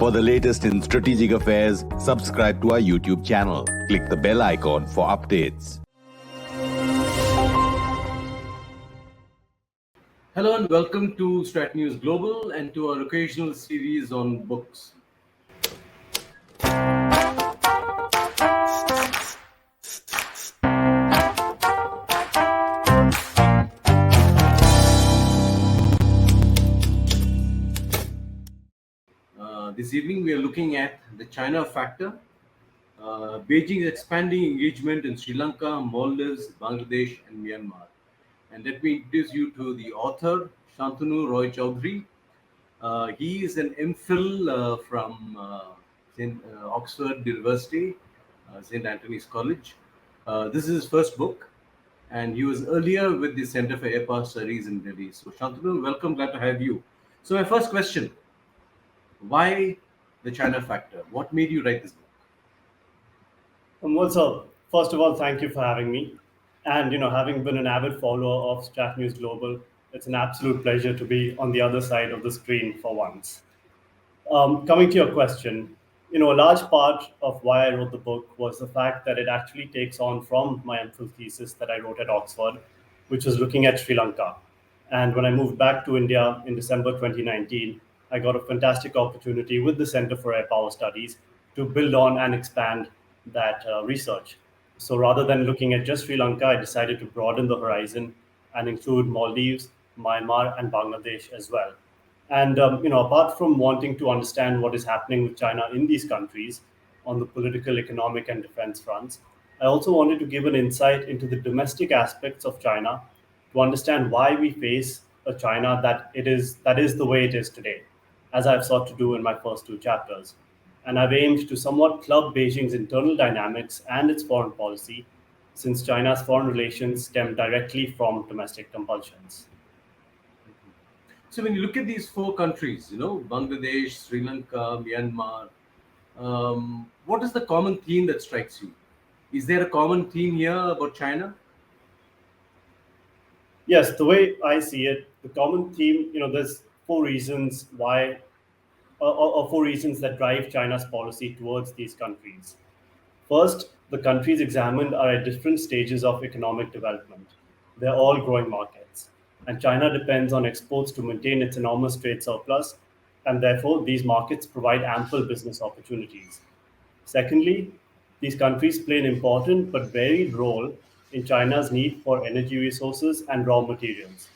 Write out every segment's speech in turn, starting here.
For the latest in strategic affairs, subscribe to our YouTube channel. Click the bell icon for updates. Hello and welcome to Strat News Global and to our occasional series on books. This evening we are looking at the China factor, Beijing's expanding engagement in Sri Lanka, Maldives, Bangladesh and Myanmar. And let me introduce you to the author, Shantanu Roy-Chaudhury. He is an M.Phil from Oxford University, St. Anthony's College. This is his first book, and he was earlier with the Center for Air Power Studies in Delhi. So, Shantanu, welcome, glad to have you. So, my first question, why the China factor? What made you write this book? Also, first of all, thank you for having me. And having been an avid follower of Strat News Global, it's an absolute pleasure to be on the other side of the screen for once. Coming to your question, a large part of why I wrote the book was the fact that it actually takes on from my M.Phil thesis that I wrote at Oxford, which was looking at Sri Lanka. And when I moved back to India in December 2019, I got a fantastic opportunity with the Center for Air Power Studies to build on and expand that research. So rather than looking at just Sri Lanka, I decided to broaden the horizon and include Maldives, Myanmar, and Bangladesh as well. And apart from wanting to understand what is happening with China in these countries on the political, economic, and defense fronts, I also wanted to give an insight into the domestic aspects of China to understand why we face a China that is the way it is today, as I've sought to do in my first two chapters. And I've aimed to somewhat club Beijing's internal dynamics and its foreign policy, since China's foreign relations stem directly from domestic compulsions. So, when you look at these four countries, Bangladesh, Sri Lanka, Myanmar, what is the common theme that strikes you? Is there a common theme here about China? Yes, the way I see it, the common theme, there's four reasons why, or four reasons that drive China's policy towards these countries. First, the countries examined are at different stages of economic development. They're all growing markets, and China depends on exports to maintain its enormous trade surplus, and therefore these markets provide ample business opportunities. Secondly, these countries play an important but varied role in China's need for energy resources and raw materials.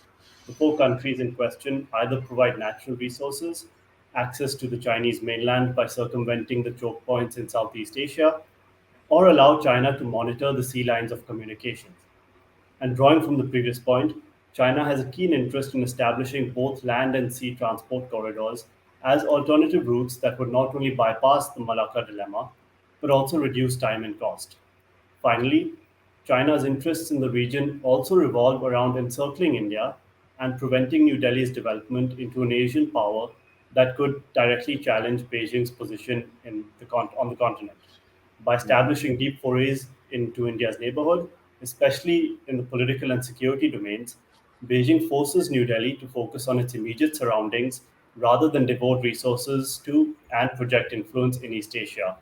The four countries in question either provide natural resources, access to the Chinese mainland by circumventing the choke points in Southeast Asia, or allow China to monitor the sea lines of communications. And drawing from the previous point, China has a keen interest in establishing both land and sea transport corridors as alternative routes that would not only bypass the Malacca dilemma, but also reduce time and cost. Finally, China's interests in the region also revolve around encircling India and preventing New Delhi's development into an Asian power that could directly challenge Beijing's position on the continent. By establishing deep forays into India's neighborhood, especially in the political and security domains, Beijing forces New Delhi to focus on its immediate surroundings rather than devote resources to and project influence in East Asia.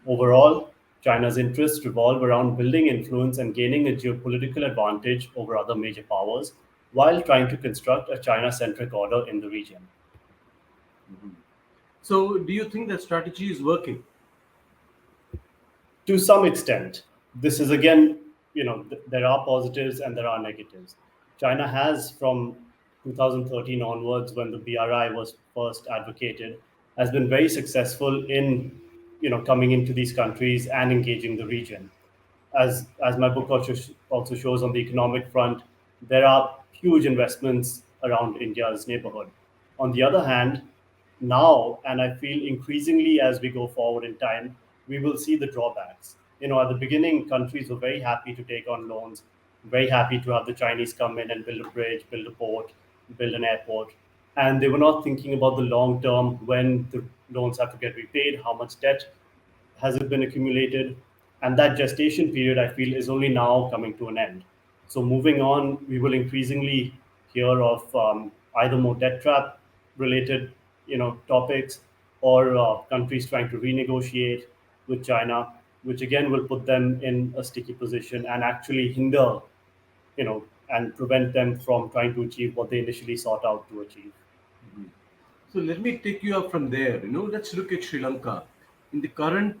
Overall, China's interests revolve around building influence and gaining a geopolitical advantage over other major powers while trying to construct a China centric order in the region. So, do you think that strategy is working? To some extent, this is again, there are positives and there are negatives. China has, from 2013 onwards, when the BRI was first advocated, has been very successful in, coming into these countries and engaging the region. As my book also shows on the economic front, there are huge investments around India's neighborhood. On the other hand, now, and I feel increasingly as we go forward in time, we will see the drawbacks. At the beginning, countries were very happy to take on loans, very happy to have the Chinese come in and build a bridge, build a port, build an airport. And they were not thinking about the long term, when the loans have to get repaid, how much debt has it been accumulated. And that gestation period, I feel, is only now coming to an end. So moving on, we will increasingly hear of either more debt trap related topics, or countries trying to renegotiate with China, which again will put them in a sticky position and actually hinder, and prevent them from trying to achieve what they initially sought out to achieve. So let me take you up from there. Let's look at Sri Lanka. In the current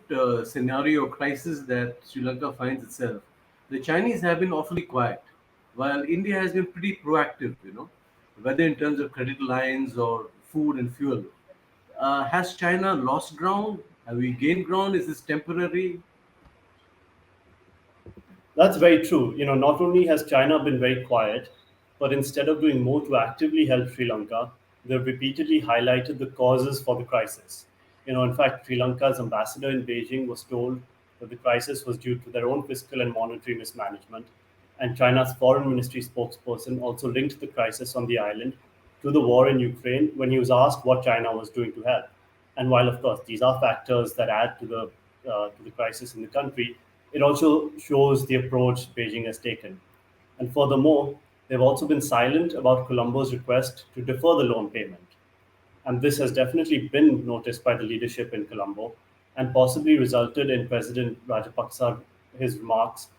scenario crisis that Sri Lanka finds itself, the Chinese have been awfully quiet, while India has been pretty proactive. Whether in terms of credit lines or food and fuel. Has China lost ground? Have we gained ground? Is this temporary? That's very true. Not only has China been very quiet, but instead of doing more to actively help Sri Lanka, they've repeatedly highlighted the causes for the crisis. In fact, Sri Lanka's ambassador in Beijing was told that the crisis was due to their own fiscal and monetary mismanagement, and China's foreign ministry spokesperson also linked the crisis on the island to the war in Ukraine when he was asked what China was doing to help. And while, of course, these are factors that add to the crisis in the country, it also shows the approach Beijing has taken. And furthermore, they've also been silent about Colombo's request to defer the loan payment. And this has definitely been noticed by the leadership in Colombo and possibly resulted in President Rajapaksa his remarks,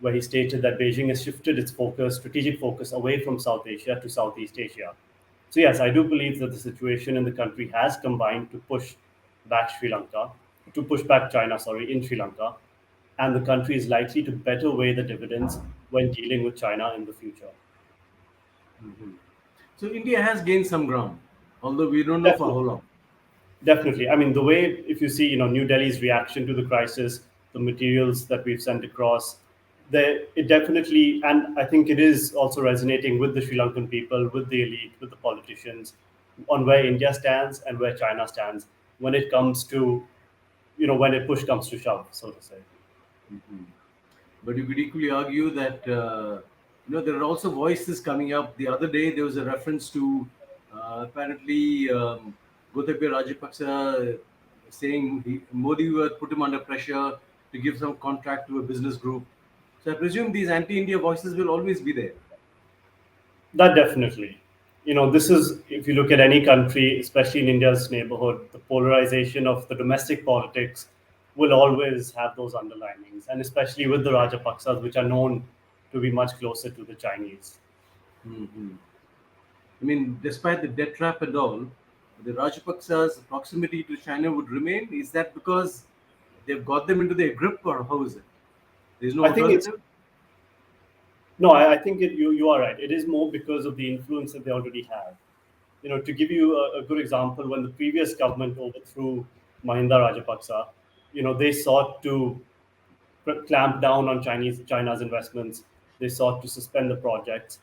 where he stated that Beijing has shifted its strategic focus away from South Asia to Southeast Asia. So yes, I do believe that the situation in the country has combined to push back China, sorry, in Sri Lanka, and the country is likely to better weigh the dividends when dealing with China in the future. So India has gained some ground, although we don't know for how Definitely. long. Definitely. I mean, the way, if you see, New Delhi's reaction to the crisis, the materials that we've sent across, it definitely, and I think it is also resonating with the Sri Lankan people, with the elite, with the politicians, on where India stands and where China stands when it comes to, when a push comes to shove, so to say. But you could equally argue that there are also voices coming up. The other day there was a reference to apparently Gotabaya Rajapaksa saying Modi would put him under pressure to give some contract to a business group. So I presume these anti-India voices will always be there. That definitely. This is, if you look at any country, especially in India's neighborhood, the polarization of the domestic politics will always have those underlinings, and especially with the Rajapaksas, which are known to be much closer to the Chinese. I mean, despite the debt trap and all, the Rajapaksa's proximity to China would remain. Is that because they've got them into their grip, or how is it? There's no I think it's alternative? no, I think you are right. It is more because of the influence that they already have. To give you a good example, when the previous government overthrew Mahinda Rajapaksa, they sought to clamp down on China's investments. They sought to suspend the projects,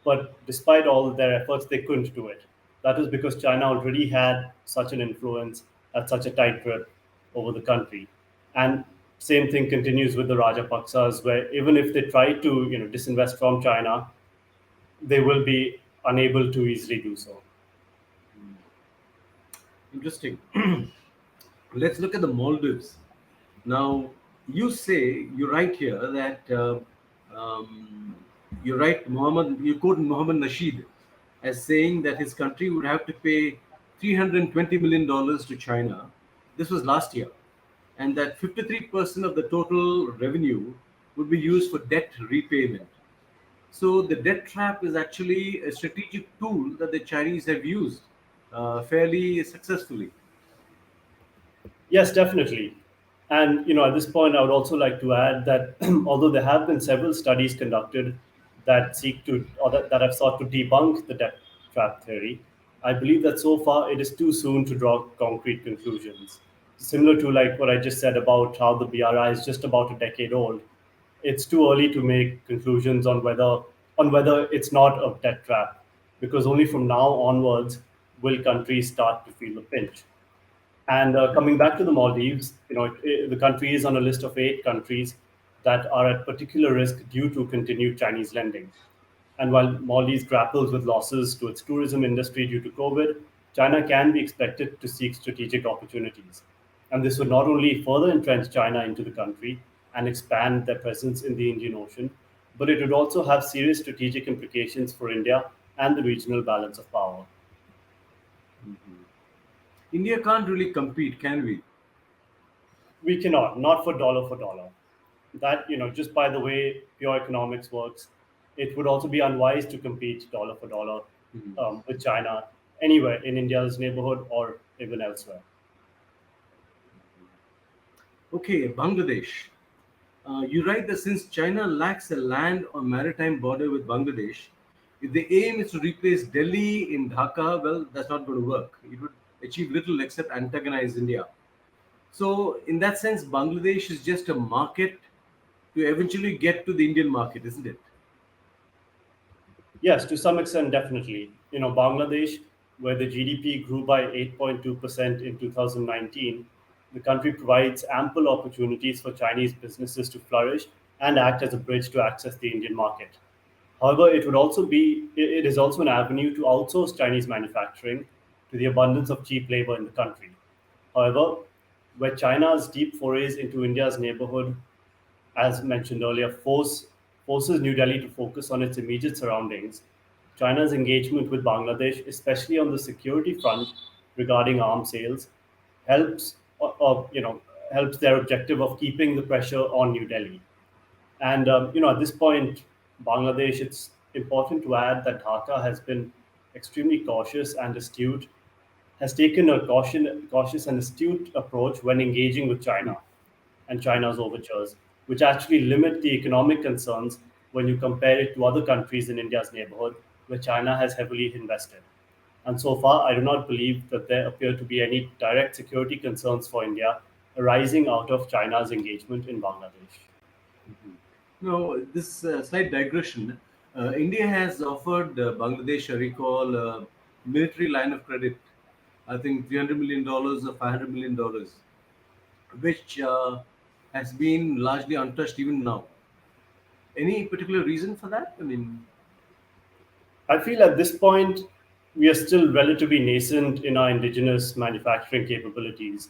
but despite all their efforts, they couldn't do it. That is because China already had such an influence, had such a tight grip over the country, and same thing continues with the Rajapaksas, where even if they try to disinvest from China, they will be unable to easily do so. Interesting. Let's look at the Maldives. Now, you write here that um, you quote Mohammed Nasheed as saying that his country would have to pay $320 million to China. This was last year. And that 53% of the total revenue would be used for debt repayment. So the debt trap is actually a strategic tool that the Chinese have used fairly successfully. Yes, definitely. And at this point, I would also like to add that although there have been several studies conducted that seek to or that have sought to debunk the debt trap theory, I believe that so far it is too soon to draw concrete conclusions. Similar to like what I just said about how the BRI is just about a decade old, it's too early to make conclusions on whether it's not a debt trap, because only from now onwards will countries start to feel the pinch. And coming back to the Maldives, the country is on a list of 8 countries that are at particular risk due to continued Chinese lending. And while Maldives grapples with losses to its tourism industry due to COVID, China can be expected to seek strategic opportunities. And this would not only further entrench China into the country and expand their presence in the Indian Ocean, but it would also have serious strategic implications for India and the regional balance of power. India can't really compete, can we? We cannot, not for dollar. That, just by the way pure economics works, it would also be unwise to compete dollar for dollar with China anywhere in India's neighborhood or even elsewhere. Okay, Bangladesh. You write that since China lacks a land or maritime border with Bangladesh, if the aim is to replace Delhi in Dhaka, well, that's not going to work. It would achieve little except antagonize India. So, in that sense, Bangladesh is just a market to eventually get to the Indian market, isn't it? Yes, to some extent, definitely. Bangladesh, where the GDP grew by 8.2% in 2019, the country provides ample opportunities for Chinese businesses to flourish and act as a bridge to access the Indian market. However, it is also an avenue to outsource Chinese manufacturing to the abundance of cheap labor in the country. However, where China's deep forays into India's neighborhood, as mentioned earlier, forces New Delhi to focus on its immediate surroundings. China's engagement with Bangladesh, especially on the security front regarding arms sales, helps or, helps their objective of keeping the pressure on New Delhi. And at this point, Bangladesh, it's important to add that Dhaka has been extremely cautious and astute, has taken a cautious and astute approach when engaging with China and China's overtures, which actually limit the economic concerns when you compare it to other countries in India's neighborhood, where China has heavily invested. And so far, I do not believe that there appear to be any direct security concerns for India arising out of China's engagement in Bangladesh. No, this slight digression. India has offered Bangladesh a recall military line of credit, I think $300 million or $500 million, which has been largely untouched even now. Any particular reason for that? I mean, I feel at this point we are still relatively nascent in our indigenous manufacturing capabilities.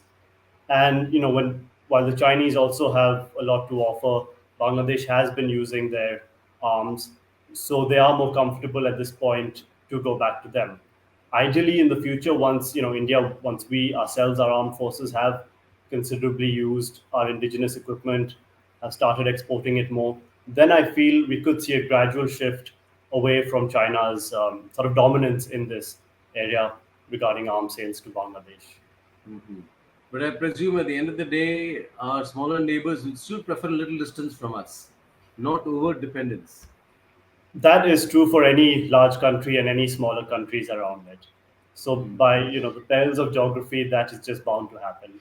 And when while the Chinese also have a lot to offer, Bangladesh has been using their arms, so they are more comfortable at this point to go back to them. Ideally, in the future, once India, once we ourselves, our armed forces have considerably used our indigenous equipment, have started exporting it more, then I feel we could see a gradual shift away from China's sort of dominance in this area regarding arms sales to Bangladesh. but I presume at the end of the day, our smaller neighbors will still prefer a little distance from us, not over dependence. That is true for any large country and any smaller countries around it. So by the perils of geography, that is just bound to happen.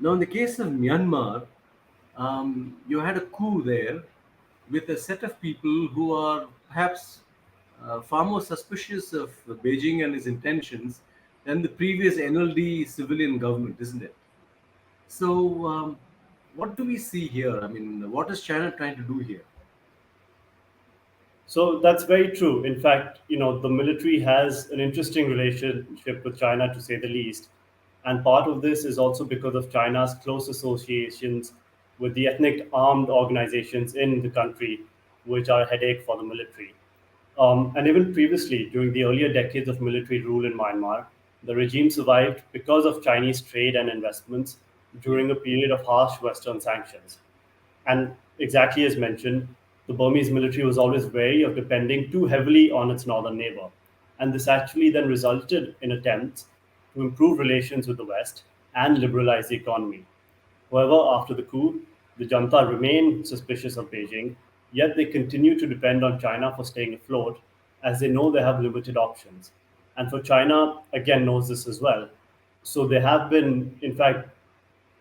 Now, in the case of Myanmar, you had a coup there with a set of people who are perhaps far more suspicious of Beijing and its intentions than the previous NLD civilian government, isn't it? So, what do we see here? I mean, what is China trying to do here? So that's very true. In fact, the military has an interesting relationship with China, to say the least. And part of this is also because of China's close associations with the ethnic armed organizations in the country, which are a headache for the military. And even previously, during the earlier decades of military rule in Myanmar, the regime survived because of Chinese trade and investments Yeah. during a period of harsh Western sanctions. And exactly as mentioned, the Burmese military was always wary of depending too heavily on its northern neighbor. And this actually then resulted in attempts to improve relations with the West and liberalize the economy. However, after the coup, the junta remain suspicious of Beijing, yet they continue to depend on China for staying afloat, as they know they have limited options. And for China, again, knows this as well. So they have been, in fact,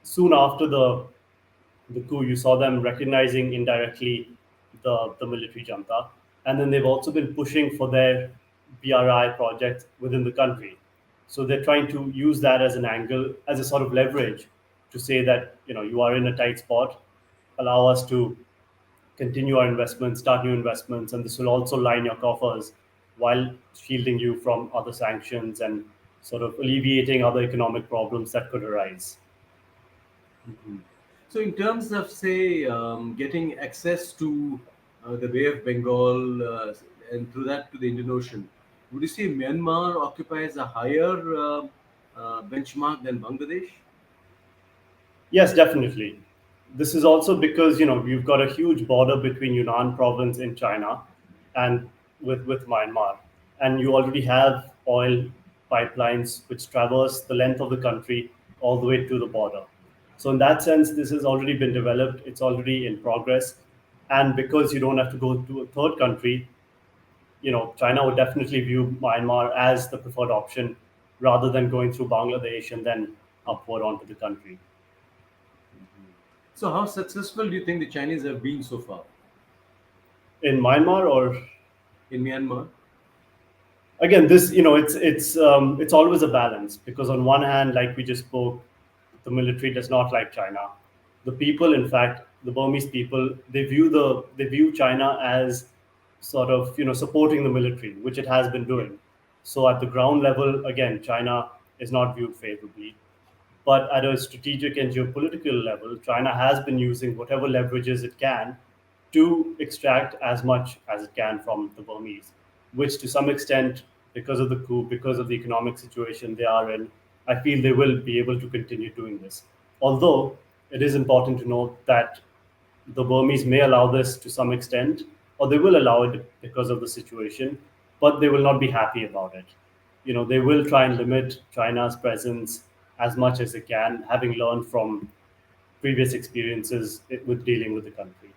soon after the coup, you saw them recognizing indirectly the military junta. And then they've also been pushing for their BRI projects within the country. So they're trying to use that as an angle, as a sort of leverage to say that, you are in a tight spot, allow us to continue our investments, start new investments, and this will also line your coffers while shielding you from other sanctions and sort of alleviating other economic problems that could arise. So, in terms of, say, getting access to the Bay of Bengal and through that to the Indian Ocean, Would you say Myanmar occupies a higher benchmark than Bangladesh? Yes, definitely. This is also because you've got a huge border between Yunnan province in China and with Myanmar, and you already have oil pipelines which traverse the length of the country all the way to the border. So in that sense, this has already been developed. It's already in progress, and because you don't have to go to a third country, China would definitely view Myanmar as the preferred option rather than going through Bangladesh and then upward onto the country. So, how successful do you think the Chinese have been so far In Myanmar, or in Myanmar? again, this it's always a balance, because on one hand, like we just spoke, the military does not like China. The people, in fact, the Burmese people, they view China as sort of supporting the military, which it has been Yeah. doing. So at the ground level, again, China is not viewed favorably. But at a strategic and geopolitical level, China has been using whatever leverages it can to extract as much as it can from the Burmese, which to some extent, because of the coup, because of the economic situation they are in, I feel they will be able to continue doing this. Although it is important to note that the Burmese may allow this to some extent, or they will allow it because of the situation, but they will not be happy about it. They will try and limit China's presence as much as they can, having learned from previous experiences with dealing with the country.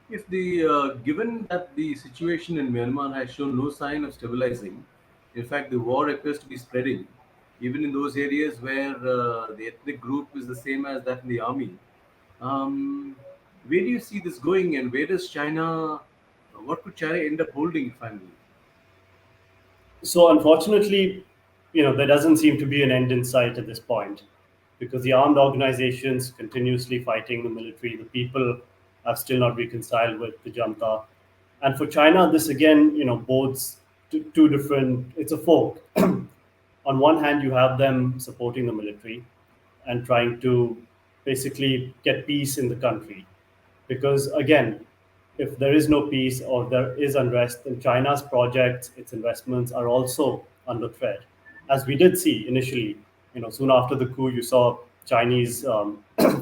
If the given that the situation in Myanmar has shown no sign of stabilizing, in fact, the war appears to be spreading, even in those areas where the ethnic group is the same as that in the army. Um, where do you see this going, and where does China? What could China end up holding finally? So unfortunately, there doesn't seem to be an end in sight at this point, because the armed organizations continuously fighting the military, the people have still not reconciled with the junta. And for China, this again, bodes two different. It's a fork. On one hand, you have them supporting the military and trying to basically get peace in the country. Because again, if there is no peace or there is unrest, then China's projects, its investments are also under threat. As we did see initially, soon after the coup, you saw Chinese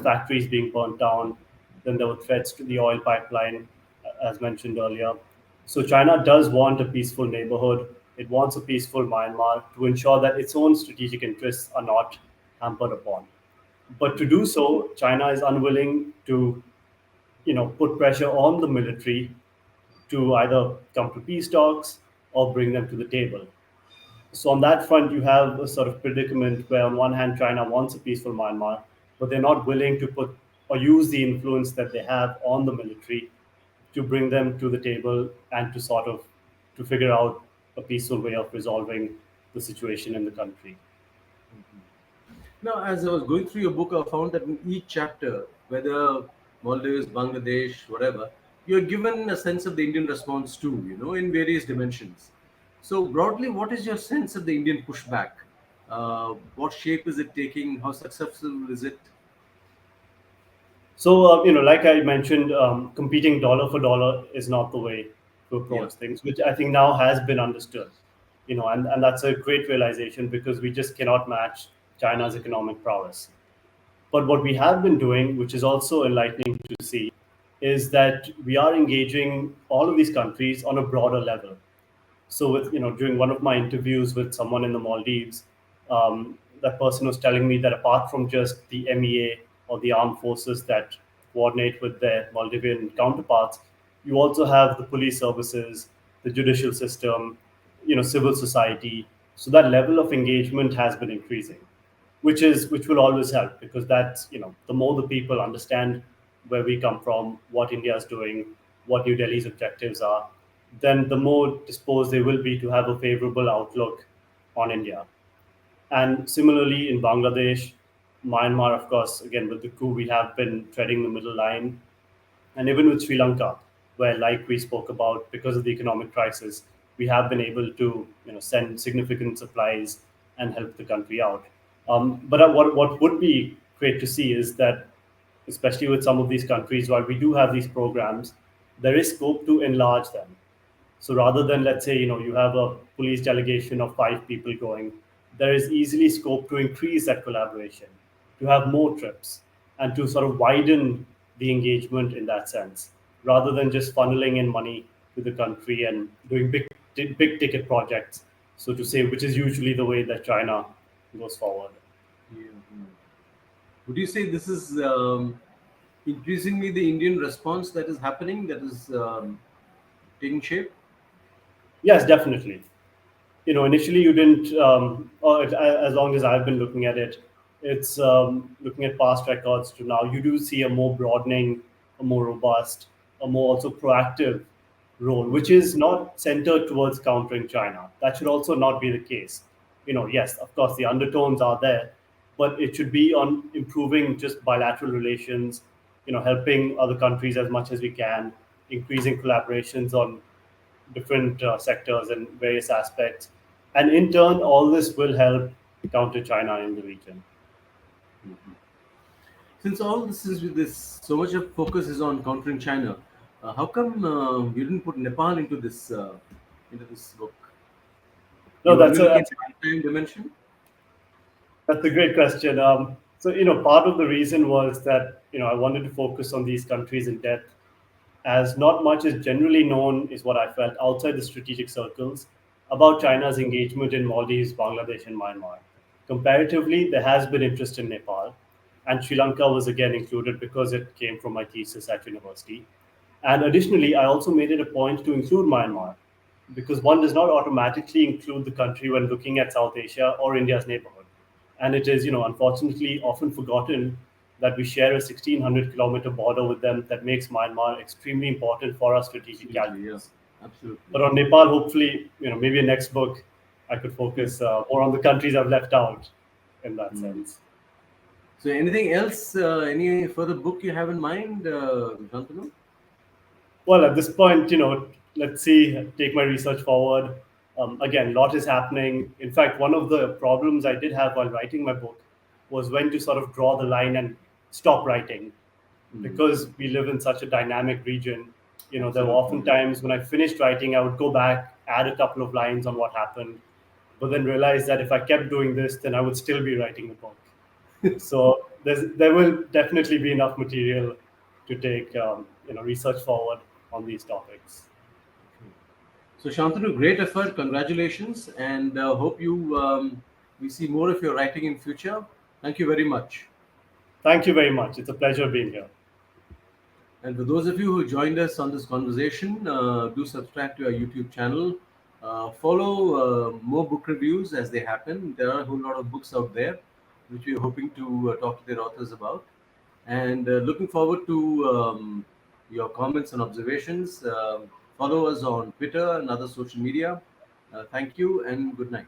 factories being burnt down. Then there were threats to the oil pipeline, as mentioned earlier. So China does want a peaceful neighborhood. It wants a peaceful Myanmar to ensure that its own strategic interests are not hampered upon. But to do so, China is unwilling to, put pressure on the military to either come to peace talks or bring them to the table. So on that front, you have a sort of predicament where, on one hand, China wants a peaceful Myanmar, but they're not willing to put or use the influence that they have on the military to bring them to the table and to sort of to figure out a peaceful way of resolving the situation in the country. Now, as I was going through your book, I found that in each chapter, whether Maldives, Bangladesh, whatever, you're given a sense of the Indian response too, in various dimensions. So, broadly, what is your sense of the Indian pushback? What shape is it taking? How successful is it? So, like I mentioned, competing dollar for dollar is not the way to Yeah. approach things, which I think now has been understood. And that's a great realization, because we just cannot match China's economic prowess. But what we have been doing, which is also enlightening to see, is that we are engaging all of these countries on a broader level. So with during one of my interviews with someone in the Maldives, that person was telling me that apart from just the MEA or the armed forces that coordinate with their Maldivian counterparts, you also have the police services, the judicial system, civil society. So that level of engagement has been increasing, which will always help, because that's the more the people understand where we come from, what India is doing, what New Delhi's objectives are, then the more disposed they will be to have a favorable outlook on India. And similarly in Bangladesh, Myanmar, of course, again with the coup, we have been treading the middle line, and even with Sri Lanka, where, like we spoke about, because of the economic crisis, we have been able to send significant supplies and help the country out. But what would be great to see is that, especially with some of these countries, while we do have these programs, there is scope to enlarge them. So rather than, let's say, you have a police delegation of 5 people going, there is easily scope to increase that collaboration, to have more trips, and to sort of widen the engagement in that sense, rather than just funneling in money to the country and doing big ticket projects, so to say, which is usually the way that China goes forward. Yeah. Would you say this is increasingly the Indian response that is happening, that is taking shape? Yes, definitely. Initially you didn't, or as long as I've been looking at it, it's looking at past records to now, you do see a more broadening, a more robust, a more also proactive role, which is not centered towards countering China. That should also not be the case. Yes, of course, the undertones are there, but it should be on improving just bilateral relations, helping other countries as much as we can, increasing collaborations on different sectors and various aspects. And in turn, all this will help counter China in the region. Since all this is with this, so much of focus is on countering China. How come you didn't put Nepal into this book? No, You were that's only a looking that's, at maritime dimension. that's a great question. So part of the reason was that I wanted to focus on these countries in depth, as not much is generally known, is what I felt, outside the strategic circles about China's engagement in Maldives, Bangladesh, and Myanmar. Comparatively, there has been interest in Nepal, and Sri Lanka was again included because it came from my thesis at university. And additionally, I also made it a point to include Myanmar, because one does not automatically include the country when looking at South Asia or India's neighborhood. And it is, unfortunately, often forgotten that we share a 1,600-kilometer border with them that makes Myanmar extremely important for our strategic Absolutely, yeah, calculus. absolutely. But on Nepal, hopefully, maybe a next book, I could focus more on the countries I've left out in that Mm. sense. So, anything else? Any further book you have in mind, Shantanu? Well, at this point, let's see, take my research forward. Again, a lot is happening. In fact, one of the problems I did have while writing my book was when to sort of draw the line and stop writing, Mm. because we live in such a dynamic region. There were Absolutely. often times when I finished writing, I would go back, add a couple of lines on what happened, but then realize that if I kept doing this, then I would still be writing the book. So there will definitely be enough material to take research forward on these topics. So, Shantanu, great effort. Congratulations, and hope you we see more of your writing in future. Thank you very much. Thank you very much. It's a pleasure being here. And for those of you who joined us on this conversation, do subscribe to our YouTube channel. Follow more book reviews as they happen. There are a whole lot of books out there which we're hoping to talk to their authors about. And looking forward to your comments and observations. Follow us on Twitter and other social media. Thank you and good night.